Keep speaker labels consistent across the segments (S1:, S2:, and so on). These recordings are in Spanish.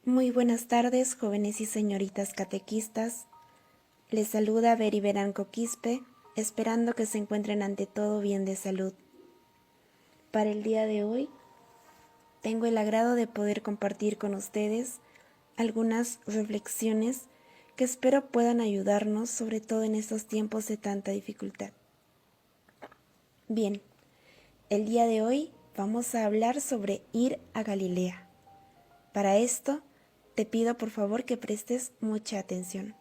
S1: Muy buenas tardes, jóvenes y señoritas catequistas. Les saluda Beri Beranco Quispe, esperando que se encuentren ante todo bien de salud. Para el día de hoy, tengo el agrado de poder compartir con ustedes algunas reflexiones que espero puedan ayudarnos, sobre todo en estos tiempos de tanta dificultad. Bien, el día de hoy vamos a hablar sobre ir a Galilea. Para esto, te pido por favor que prestes mucha atención.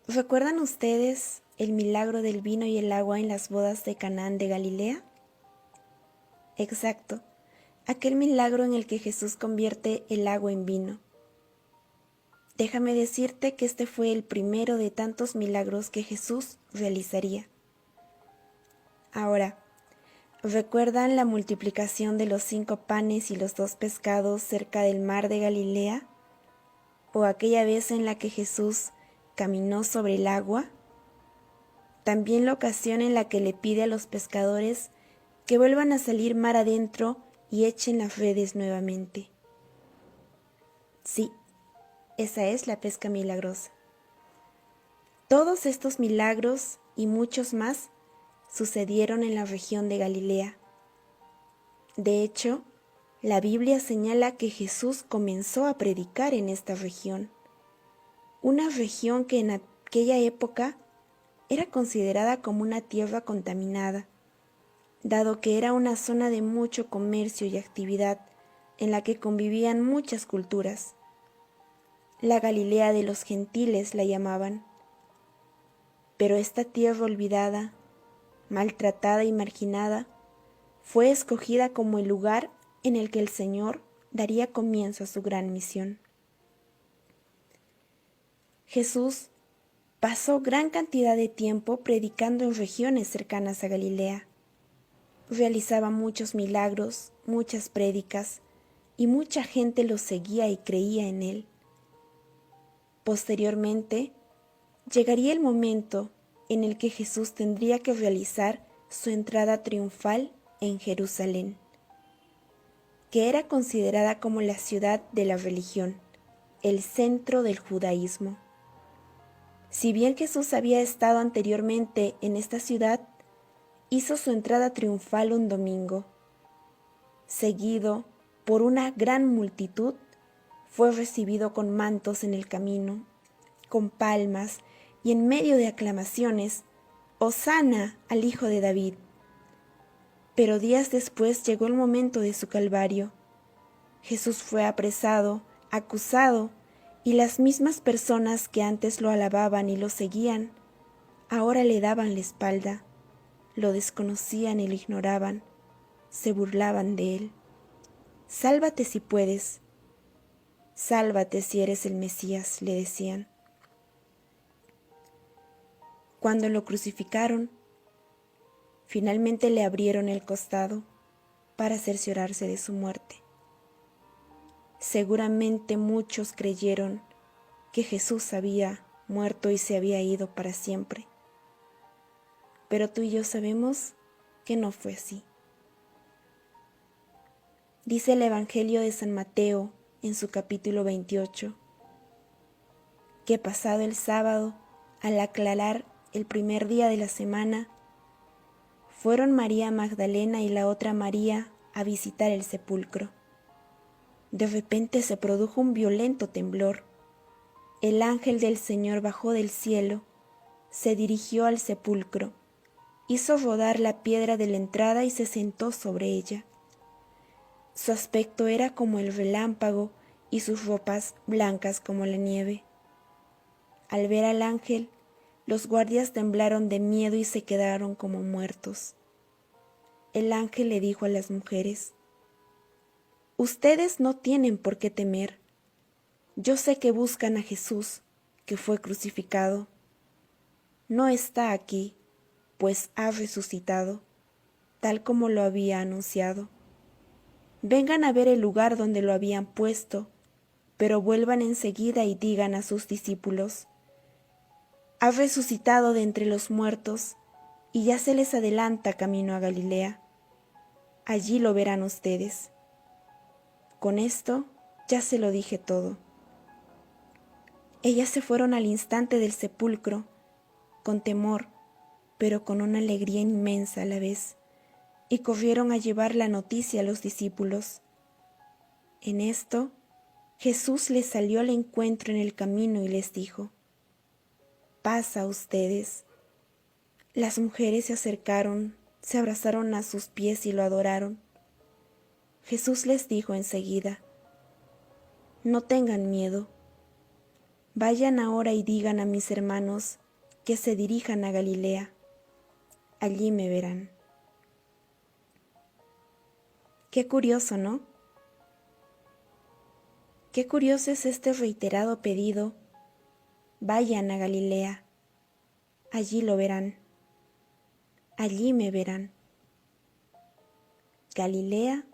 S1: ¿Recuerdan ustedes el milagro del vino y el agua en las bodas de Canaán de Galilea? Exacto, aquel milagro en el que Jesús convierte el agua en vino. Déjame decirte que este fue el primero de tantos milagros que Jesús realizaría. Ahora, ¿recuerdan la multiplicación de los 5 panes y los 2 pescados cerca del mar de Galilea? ¿O aquella vez en la que Jesús caminó sobre el agua? También la ocasión en la que le pide a los pescadores que vuelvan a salir mar adentro y echen las redes nuevamente. Sí, esa es la pesca milagrosa. Todos estos milagros y muchos más sucedieron en la región de Galilea. De hecho, la Biblia señala que Jesús comenzó a predicar en esta región, una región que en aquella época era considerada como una tierra contaminada, dado que era una zona de mucho comercio y actividad en la que convivían muchas culturas. La Galilea de los gentiles la llamaban. Pero esta tierra olvidada, maltratada y marginada, fue escogida como el lugar en el que el Señor daría comienzo a su gran misión. Jesús pasó gran cantidad de tiempo predicando en regiones cercanas a Galilea. Realizaba muchos milagros, muchas prédicas, y mucha gente lo seguía y creía en él. Posteriormente, llegaría el momento en el que Jesús tendría que realizar su entrada triunfal en Jerusalén, que era considerada como la ciudad de la religión, el centro del judaísmo. Si bien Jesús había estado anteriormente en esta ciudad, hizo su entrada triunfal un domingo. Seguido por una gran multitud, fue recibido con mantos en el camino, con palmas y en medio de aclamaciones, «Hosana al Hijo de David». Pero días después llegó el momento de su calvario. Jesús fue apresado, acusado, y las mismas personas que antes lo alababan y lo seguían, ahora le daban la espalda, lo desconocían y lo ignoraban, se burlaban de él. «Sálvate si puedes, sálvate si eres el Mesías», le decían. Cuando lo crucificaron, finalmente le abrieron el costado para cerciorarse de su muerte. Seguramente muchos creyeron que Jesús había muerto y se había ido para siempre. Pero tú y yo sabemos que no fue así. Dice el Evangelio de San Mateo en su capítulo 28, que pasado el sábado, al aclarar el primer día de la semana, fueron María Magdalena y la otra María a visitar el sepulcro. De repente se produjo un violento temblor. El ángel del Señor bajó del cielo, se dirigió al sepulcro, hizo rodar la piedra de la entrada y se sentó sobre ella. Su aspecto era como el relámpago y sus ropas blancas como la nieve. Al ver al ángel, los guardias temblaron de miedo y se quedaron como muertos. El ángel le dijo a las mujeres: «Ustedes no tienen por qué temer. Yo sé que buscan a Jesús, que fue crucificado. No está aquí, pues ha resucitado, tal como lo había anunciado. Vengan a ver el lugar donde lo habían puesto, pero vuelvan enseguida y digan a sus discípulos: ha resucitado de entre los muertos y ya se les adelanta camino a Galilea. Allí lo verán ustedes». Con esto ya se lo dije todo. Ellas se fueron al instante del sepulcro, con temor, pero con una alegría inmensa a la vez, y corrieron a llevar la noticia a los discípulos. En esto, Jesús les salió al encuentro en el camino y les dijo: «Paz a ustedes». Las mujeres se acercaron, se abrazaron a sus pies y lo adoraron. Jesús les dijo enseguida: «No tengan miedo. Vayan ahora y digan a mis hermanos que se dirijan a Galilea. Allí me verán». Qué curioso, ¿no? Qué curioso es este reiterado pedido: vayan a Galilea, allí lo verán, allí me verán. Galilea,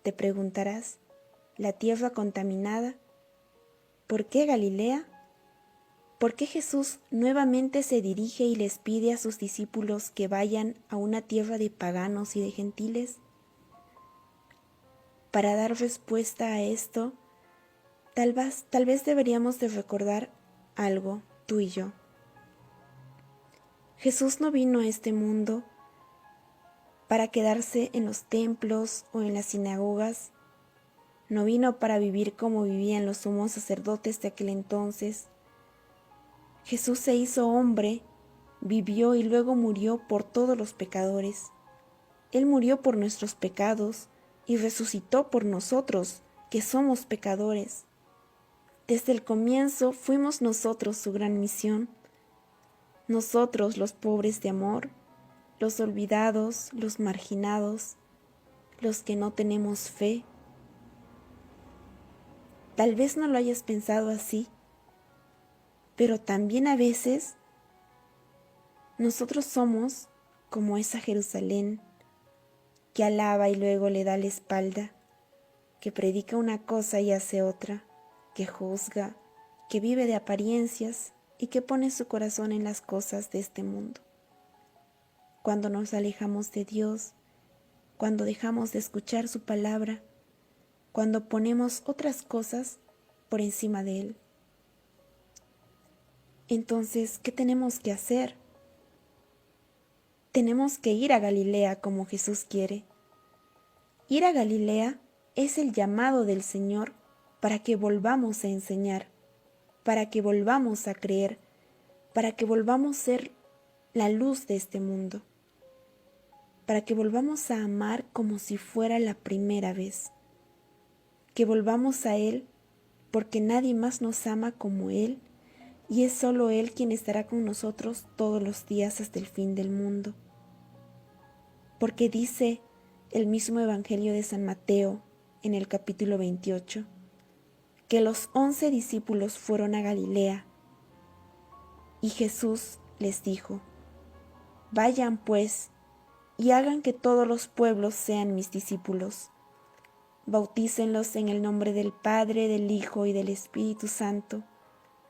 S1: te preguntarás, la tierra contaminada. ¿Por qué Galilea? ¿Por qué Jesús nuevamente se dirige y les pide a sus discípulos que vayan a una tierra de paganos y de gentiles? Para dar respuesta a esto, tal vez deberíamos de recordar algo, tú y yo. Jesús no vino a este mundo para quedarse en los templos o en las sinagogas. No vino para vivir como vivían los sumos sacerdotes de aquel entonces. Jesús se hizo hombre, vivió y luego murió por todos los pecadores. Él murió por nuestros pecados y resucitó por nosotros, que somos pecadores. Desde el comienzo fuimos nosotros su gran misión. Nosotros los pobres de amor, los olvidados, los marginados, los que no tenemos fe. Tal vez no lo hayas pensado así, pero también a veces nosotros somos como esa Jerusalén que alaba y luego le da la espalda, que predica una cosa y hace otra, que juzga, que vive de apariencias y que pone su corazón en las cosas de este mundo. Cuando nos alejamos de Dios, cuando dejamos de escuchar su palabra, cuando ponemos otras cosas por encima de Él. Entonces, ¿qué tenemos que hacer? Tenemos que ir a Galilea como Jesús quiere. Ir a Galilea es el llamado del Señor para que volvamos a enseñar, para que volvamos a creer, para que volvamos a ser la luz de este mundo, para que volvamos a amar como si fuera la primera vez, que volvamos a Él porque nadie más nos ama como Él y es solo Él quien estará con nosotros todos los días hasta el fin del mundo. Porque dice el mismo Evangelio de San Mateo en el capítulo 28, que los 11 discípulos fueron a Galilea y Jesús les dijo: vayan pues y hagan que todos los pueblos sean mis discípulos. Bautícenlos en el nombre del Padre, del Hijo y del Espíritu Santo,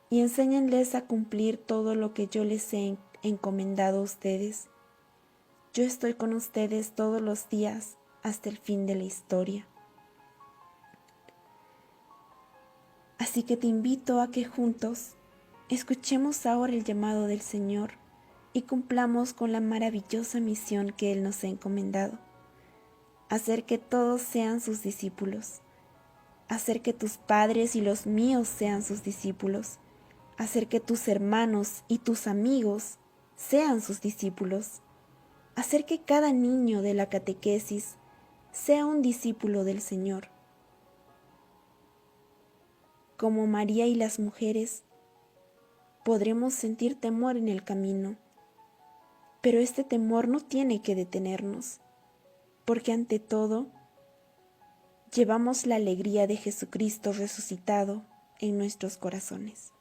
S1: y enséñenles a cumplir todo lo que yo les he encomendado a ustedes. Yo estoy con ustedes todos los días hasta el fin de la historia. Así que te invito a que juntos escuchemos ahora el llamado del Señor y cumplamos con la maravillosa misión que Él nos ha encomendado: hacer que todos sean sus discípulos, hacer que tus padres y los míos sean sus discípulos, hacer que tus hermanos y tus amigos sean sus discípulos, hacer que cada niño de la catequesis sea un discípulo del Señor. Como María y las mujeres, podremos sentir temor en el camino, pero este temor no tiene que detenernos, porque ante todo, llevamos la alegría de Jesucristo resucitado en nuestros corazones.